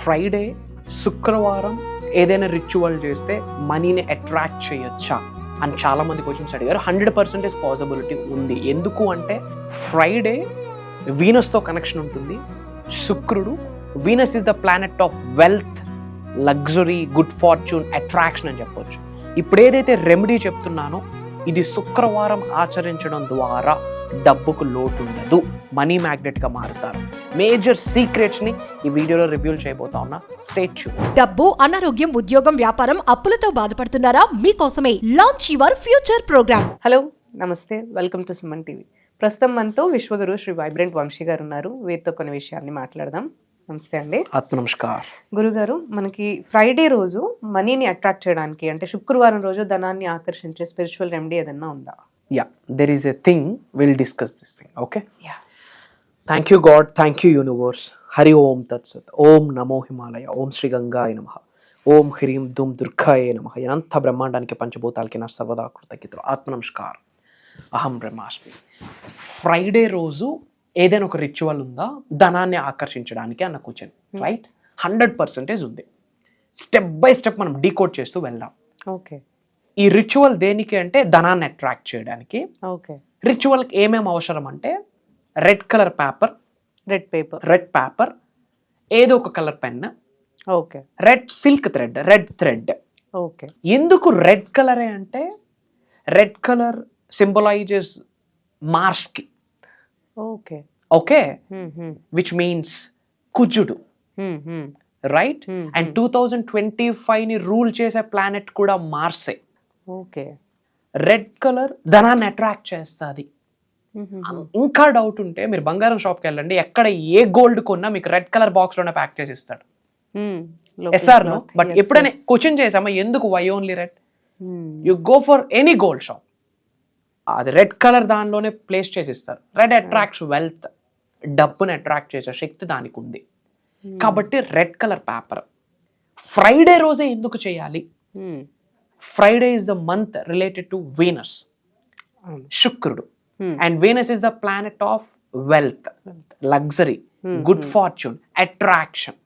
Friday శుక్రవారం ఏదైనా ritual చేస్తే మనీని అట్రాక్ట్ చేయొచ్చా అని చాలామంది క్వశ్చన్స్ అడిగారు. 100% పాసిబిలిటీ ఉంది. ఎందుకు అంటే ఫ్రైడే వీనస్తో కనెక్షన్ ఉంటుంది. శుక్రుడు, Venus is the planet of wealth, luxury, good fortune, attraction అని చెప్పొచ్చు. ఇప్పుడు ఏదైతే రెమెడీ చెప్తున్నానో ఇది శుక్రవారం ఆచరించడం ద్వారా డబ్బుకు లోటు ఉండదు, మనీ మ్యాగ్నెట్గా మారుతారు. మేజర్ సీక్రెట్స్ని ఈ వీడియోలో రివ్యూ చేయబోతా ఉన్నా. Stay tune. డబ్బు, అనారోగ్యం, ఉద్యోగం, వ్యాపారం, అప్పులతో బాధపడుతున్నారా? మీకోసమే launch your future programme. Hello, నమస్తే, వెల్కమ్ టు సుమన్ టీవీ. ప్రస్తుతం మనతో విశ్వగురు శ్రీ వైబ్రెంట్ వంశీ గారు ఉన్నారు. వీరితో కొన్ని విషయాన్ని మాట్లాడదాం. నమస్తే అండి. ఆత్మ నమస్కార్. గురుగారు, మనకి ఫ్రైడే రోజు మనీని అట్రాక్ట్ చేయడానికి అంటే శుక్రవారం రోజు ధనాన్ని ఆకర్షించే స్పిరిచువల్ రెమెడీ ఏదన్నా ఉందా? Yeah, there is a thing, will discuss this thing. Okay, yeah. Thank you God, thank you universe. Hari Om తత్సత్. ఓం నమో హిమాలయ, ఓం శ్రీ గంగాయ నమః, ఓం హ్రీం దుమ్ దుర్గాయ నమః. అనంత బ్రహ్మాండానికి పంచభూతాలకి నా సర్వదా కృతజ్ఞతలు. ఆత్మ నమస్కార్. అహం బ్రహ్మాస్మి. ఫ్రైడే రోజు ఏదైనా ఒక రిచువల్ ఉందా ధనాన్ని ఆకర్షించడానికి అన్న క్వశ్చన్, రైట్? 100% ఉంది. స్టెప్ బై స్టెప్ మనం డీకోడ్ చేస్తూ వెళ్దాం. ఓకే. ఈ రిచువల్ దేనికి అంటే ధనాన్ని అట్రాక్ట్ చేయడానికి. ఓకే. రిచువల్కి ఏమేమి అవసరం అంటే red colour paper, red paper, ఏదో ఒక colour pen, okay, red silk thread, red thread. Okay. ఎందుకు రెడ్ కలరే అంటే రెడ్ కలర్ సింబలైజెస్ మార్స్కి. ఓకే. ఓకే, విచ్ మీన్స్ కుజుడు, రైట్? అండ్ 2025ని రూల్ చేసే ప్లానెట్ కూడా మార్సే. ఓకే. రెడ్ కలర్ ధనాన్ని అట్రాక్ట్ చేస్తుంది. ఇంకా డౌట్ ఉంటే మీరు బంగారం షాప్కి వెళ్ళండి, ఎక్కడ ఏ గోల్డ్ కొన్నా మీకు రెడ్ కలర్ బాక్స్ లోనే ప్యాక్ చేసి ఇస్తాడు. Yes or no? బట్ ఎప్పుడైనా క్వశ్చన్ చేసామా ఎందుకు why only red? You go for any gold shop, అది రెడ్ కలర్ దానిలోనే ప్లేస్ చేసి ఇస్తారు. రెడ్ అట్రాక్ట్స్ వెల్త్, డబ్బుని అట్రాక్ట్ చేసే శక్తి దానికి ఉంది. కాబట్టి రెడ్ కలర్ పేపర్ ఫ్రైడే రోజే ఎందుకు చేయాలి? Friday is the month related to Venus, శుక్రుడు. And Venus is the planet of wealth, luxury, good fortune, attraction.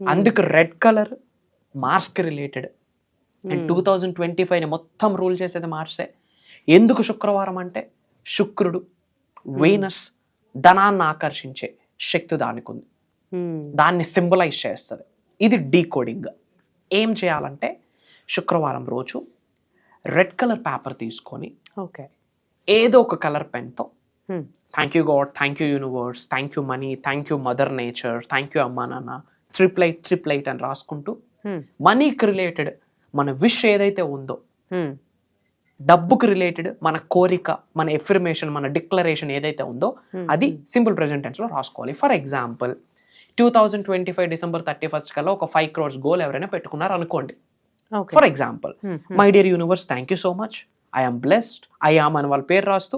అందుకు రెడ్ కలర్ మార్స్కి రిలేటెడ్. అండ్ 2025ని మొత్తం రూల్ చేసేది మార్సే. ఎందుకు శుక్రవారం అంటే శుక్రుడు, వీనస్, ధనాన్ని ఆకర్షించే శక్తి దానికి ఉంది, దాన్ని సింబలైజ్ చేస్తుంది. ఇది డీకోడింగ్. ఏం చేయాలంటే శుక్రవారం రోజు రెడ్ కలర్ పేపర్ తీసుకొని, ఓకే, ఏదో ఒక కలర్ పెన్తో thank you God, thank you universe, thank you money, thank you mother nature, thank you అమ్మా నాన్న, ట్రిప్లైట్ అని రాసుకుంటూ మనీకి రిలేటెడ్ మన విష్ ఏదైతే ఉందో, డబ్బుకి రిలేటెడ్ మన కోరిక, మన ఎఫర్మేషన్, మన డిక్లరేషన్ ఏదైతే ఉందో అది సింపుల్ ప్రెజెంట్ టెన్స్ లో రాసుకోవాలి. ఫర్ ఎగ్జాంపుల్ 2025 December 31 కల్లా ఒక 5 crores గోల్ ఎవరైనా పెట్టుకున్నారు అనుకోండి. For example, my dear universe, thank you so much, I'm blessed, I am అని వాళ్ళ పేరు రాస్తూ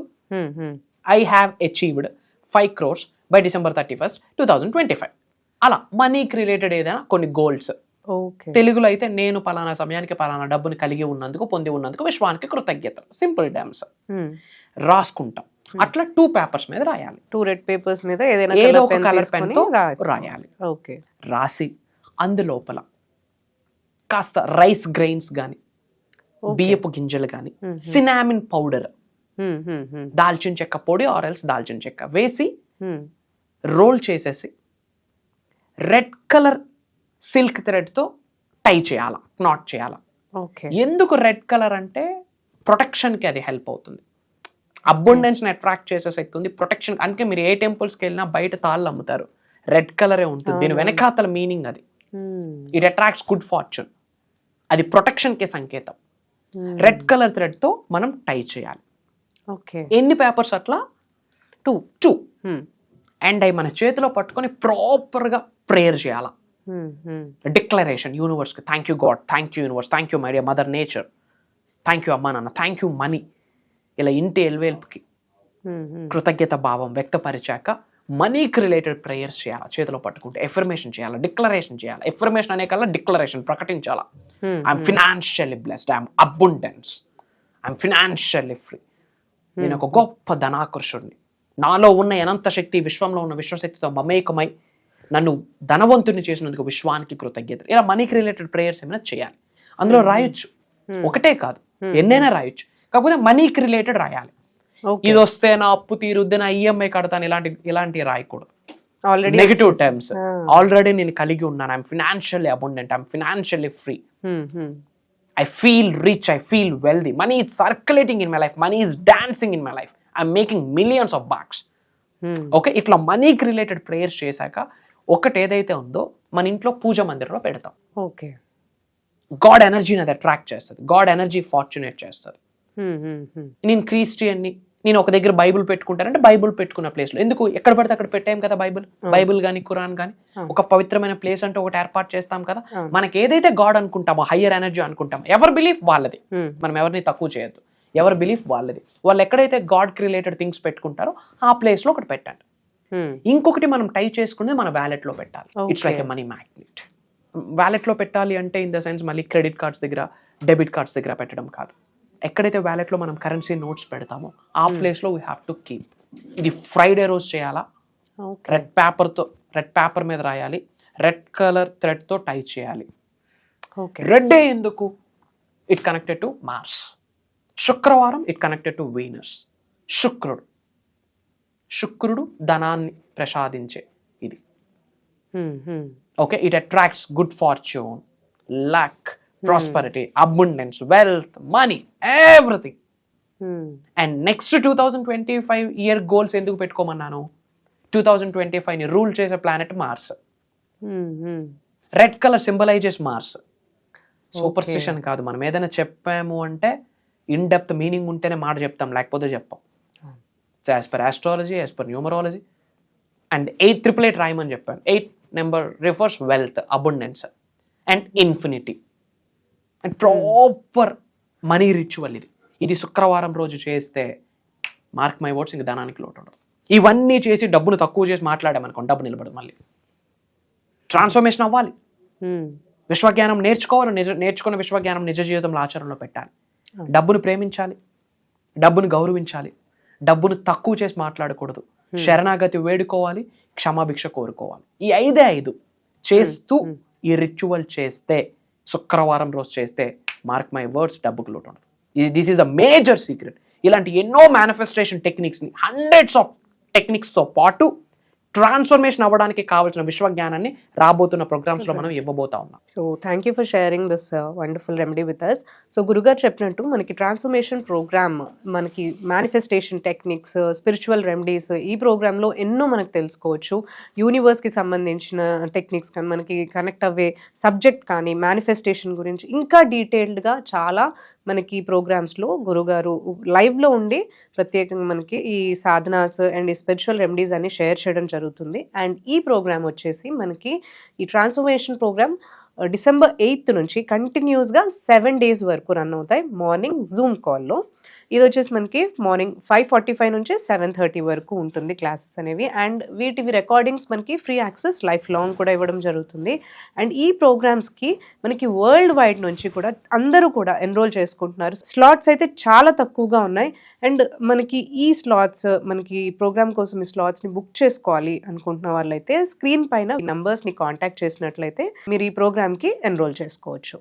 I have achieved 5 crores by December 31, 2025. అలా మనీకి రిలేటెడ్ ఏదైనా కొన్ని గోల్స్. తెలుగులో అయితే నేను పలానా సమయానికి పలానా డబ్బుని కలిగి ఉన్నందుకు, పొంది ఉన్నందుకు విశ్వానికి కృతజ్ఞతలు, సింపుల్ టర్మ్స్ రాసుకుంటాం. అట్లా 2 పేపర్స్ మీద రాయాలి. 2 రెడ్ పేపర్స్ మీద ఏదో ఒక కలర్ పెన్ తో రాయాలి. ఓకే. రాసి అందులోపల కాస్త రైస్ గ్రెయిన్స్ గాని, బియ్యపు గింజలు గాని, సినామిన్ పౌడర్, దాల్చిన చెక్క పొడి ఆర్ ఎల్స్ దాల్చిన చెక్క వేసి రోల్ చేసేసి రెడ్ కలర్ సిల్క్ థ్రెడ్ తో టై చేయాలా, నాట్ చేయాలా. ఎందుకు రెడ్ కలర్ అంటే ప్రొటెక్షన్ కి అది హెల్ప్ అవుతుంది. అబండెన్స్ ని అట్రాక్ట్ చేసే శక్తి ఉంది, ప్రొటెక్షన్. అందుకే మీరు ఏ టెంపుల్స్కి వెళ్ళినా బయట తాళ్ళు అమ్ముతారు, రెడ్ కలరే ఉంటుంది. దీని వెనకాతల మీనింగ్ అది. ఇట్ అట్రాక్ట్స్ గుడ్ ఫార్చ్యూన్, అది ప్రొటెక్షన్ కి సంకేతం. రెడ్ కలర్ థ్రెడ్ తో మనం టై చేయాలి. ఎన్ని పేపర్స్? అట్లా 2. అండ్ అవి మన చేతిలో పట్టుకొని ప్రాపర్ గా ప్రేయర్ చేయాలా. డిక్లరేషన్ యూనివర్స్కి, thank you God, thank you universe, thank you my dear mother nature, thank you అమ్మా నాన్న, థ్యాంక్ యూ మనీ. ఇలా ఇంటి ఎల్వేల్పుకి కృతజ్ఞత భావం వ్యక్తపరిచాక మనీకి రిలేటెడ్ ప్రేయర్స్ చేయాలి. చేతిలో పట్టుకుంటే ఎఫర్మేషన్ చేయాలి, డిక్లరేషన్ చేయాలి. ఎఫర్మేషన్ అనే కల్లా డిక్లరేషన్ ప్రకటించాలా. I'm financially blessed, I'm abundance, I'm financially free, నేను ఒక గొప్ప ధనాకర్షుడిని, నాలో ఉన్న అనంత శక్తి, విశ్వంలో ఉన్న విశ్వశక్తితో మమేకమై నన్ను ధనవంతుని చేసినందుకు విశ్వానికి కృతజ్ఞతలు. ఇలా మనీకి రిలేటెడ్ ప్రేయర్స్ ఏమైనా చేయాలి. అందులో రాయొచ్చు, ఒకటే కాదు ఎన్నైనా రాయొచ్చు, కాకపోతే మనీకి రిలేటెడ్ రాయాలి. ఇది వస్తే నా అప్పు తీరుద్ది, నా ఈఎంఐ కడతాను, ఇలాంటివి రాయకూడదు. Already negative terms. ఆల్రెడీ నేను కలిగి ఉన్నాను, I'm financially abundant, I'm financially free, I feel rich, I feel wealthy, money is circulating in my life, money is dancing in my life, I'm making millions of bucks. Okay, ఇట్లా మనీకి related prayers చేశాక ఒకటి ఏదైతే ఉందో మన ఇంట్లో పూజ మందిరంలో పెడతాం. ఓకే, గాడ్ ఎనర్జీని అది అట్రాక్ట్ చేస్తుంది, గాడ్ ఎనర్జీ ఫార్చునేట్ చేస్తుంది. నేను క్రిస్టియన్ని, నేను ఒక దగ్గర బైబుల్ పెట్టుకుంటానంటే బైబుల్ పెట్టుకున్న ప్లేస్లో ఎందుకు ఎక్కడ పడితే అక్కడ పెట్టాం కదా, బైబుల్ కానీ ఖురాన్ కానీ ఒక పవిత్రమైన ప్లేస్ అంటే ఒకటి ఏర్పాటు చేస్తాం కదా. మనకి ఏదైతే గాడ్ అనుకుంటామో, హయ్యర్ ఎనర్జీ అనుకుంటామో, ఎవరి బిలీఫ్ వాళ్ళది, మనం ఎవరిని తక్కువ చేయొద్దు, ఎవరి బిలీఫ్ వాళ్ళది. వాళ్ళు ఎక్కడైతే గాడ్కి రిలేటెడ్ థింగ్స్ పెట్టుకుంటారో ఆ ప్లేస్లో ఒకటి పెట్టండి. ఇంకొకటి మనం టైప్ చేసుకునేది మన వ్యాలెట్లో పెట్టాలి. It's like a money magnet. వ్యాలెట్లో పెట్టాలి అంటే ఇన్ ద సెన్స్ మళ్ళీ క్రెడిట్ కార్డ్స్ దగ్గర, డెబిట్ కార్డ్స్ దగ్గర పెట్టడం కాదు. ఎక్కడైతే వ్యాలెట్లో మనం కరెన్సీ నోట్స్ పెడతామో ఆ ప్లేస్లో వీ హ్యావ్ టు కీప్. ఇది ఫ్రైడే రోజు చేయాలా, రెడ్ పేపర్ మీద రాయాలి, రెడ్ కలర్ థ్రెడ్తో టై చేయాలి. రెడ్ డే ఎందుకు? It connected to Mars. శుక్రవారం ఇట్ కనెక్టెడ్ టు వీనస్. శుక్రుడు ధనాన్ని ప్రసాదించే ఇది. Okay, it attracts good fortune, luck, prosperity, abundance, wealth, money, everything. And next 2025 year goals ఎందుకు పెట్టుకోమన్నాను? 2025 ని రూల్ చేసే planet Mars. Red colour symbolises Mars. Superstition కాదు, మనం ఏదైనా చెప్పాము అంటే ఇన్ డెప్త్ మీనింగ్ ఉంటేనే మాట చెప్తాం, లేకపోతే చెప్పాం. So as per astrology, as per numerology. And 888 రాయమని చెప్పాను. 8 number refers wealth, abundance and infinity and proper money ritual. ఇది శుక్రవారం రోజు చేస్తే మార్క్ మై వర్డ్స్, ఇంక ధనానికి లోటు ఉండదు. ఇవన్నీ చేసి డబ్బును తక్కువ చేసి మాట్లాడామనుకోండి, డబ్బు నిలబడదు. మళ్ళీ ట్రాన్స్ఫర్మేషన్ అవ్వాలి, విశ్వజ్ఞానం నేర్చుకోవాలి, నేర్చుకున్న విశ్వజ్ఞానం నిజ జీవితంలో ఆచరణలో పెట్టాలి. డబ్బును ప్రేమించాలి, డబ్బును గౌరవించాలి, డబ్బును తక్కువ చేసి మాట్లాడకూడదు, శరణాగతి వేడుకోవాలి, క్షమాభిక్ష కోరుకోవాలి. ఈ 5 చేస్తూ ఈ రిచువల్ చేస్తే, శుక్రవారం రోజు చేస్తే మార్క్ మై వర్డ్స్ డబ్బుకు లోటు ఉండదు. This is a major secret. ఇలాంటి ఎన్నో మేనిఫెస్టేషన్ టెక్నిక్స్ని, హండ్రెడ్స్ ఆఫ్ టెక్నిక్స్తో పాటు ట్రాన్స్ఫర్మేషన్ అవ్వడానికి కావాల్సిన విశ్వజ్ఞానాన్ని రాబోతున్న ప్రోగ్రామ్స్లో మనం ఇవ్వబోతా ఉన్నాం. So thank you for sharing this wonderful remedy with us. So గురుగారు చెప్పినట్టు మనకి ట్రాన్స్ఫర్మేషన్ ప్రోగ్రామ్, మనకి మేనిఫెస్టేషన్ టెక్నిక్స్, స్పిరిచువల్ రెమెడీస్, ఈ ప్రోగ్రాంలో ఎన్నో మనకు తెలుసుకోవచ్చు. యూనివర్స్కి సంబంధించిన టెక్నిక్స్ కానీ, మనకి కనెక్ట్ అవ్వే సబ్జెక్ట్ కానీ, మేనిఫెస్టేషన్ గురించి ఇంకా డీటెయిల్డ్గా చాలా మనకి ప్రోగ్రామ్స్లో గురుగారు లైవ్లో ఉండి ప్రత్యేకంగా మనకి ఈ సాధనాస్ అండ్ ఈ స్పిరిచువల్ రెమెడీస్ అన్ని షేర్ చేయడం జరుగుతుంది. అండ్ ఈ ప్రోగ్రామ్ వచ్చేసి మనకి ఈ ట్రాన్స్ఫర్మేషన్ ప్రోగ్రామ్ December 8th నుంచి కంటిన్యూస్గా 7 days వరకు రన్ అవుతాయి మార్నింగ్ జూమ్ కాల్లో. ఇది వచ్చేసి మనకి మార్నింగ్ 5:45 నుంచి 7:30 వరకు ఉంటుంది క్లాసెస్ అనేవి. అండ్ వీటివి రికార్డింగ్స్ మనకి ఫ్రీ యాక్సెస్ లైఫ్ లాంగ్ కూడా ఇవ్వడం జరుగుతుంది. అండ్ ఈ ప్రోగ్రామ్స్కి మనకి వరల్డ్ వైడ్ నుంచి కూడా అందరూ కూడా ఎన్రోల్ చేసుకుంటున్నారు. స్లాట్స్ అయితే చాలా తక్కువగా ఉన్నాయి. అండ్ మనకి ఈ స్లాట్స్, మనకి ప్రోగ్రామ్ కోసం ఈ స్లాట్స్ని బుక్ చేసుకోవాలి అనుకుంటున్న వాళ్ళైతే స్క్రీన్ పైన నంబర్స్ని కాంటాక్ట్ చేసినట్లయితే మీరు ఈ ప్రోగ్రామ్కి ఎన్రోల్ చేసుకోవచ్చు.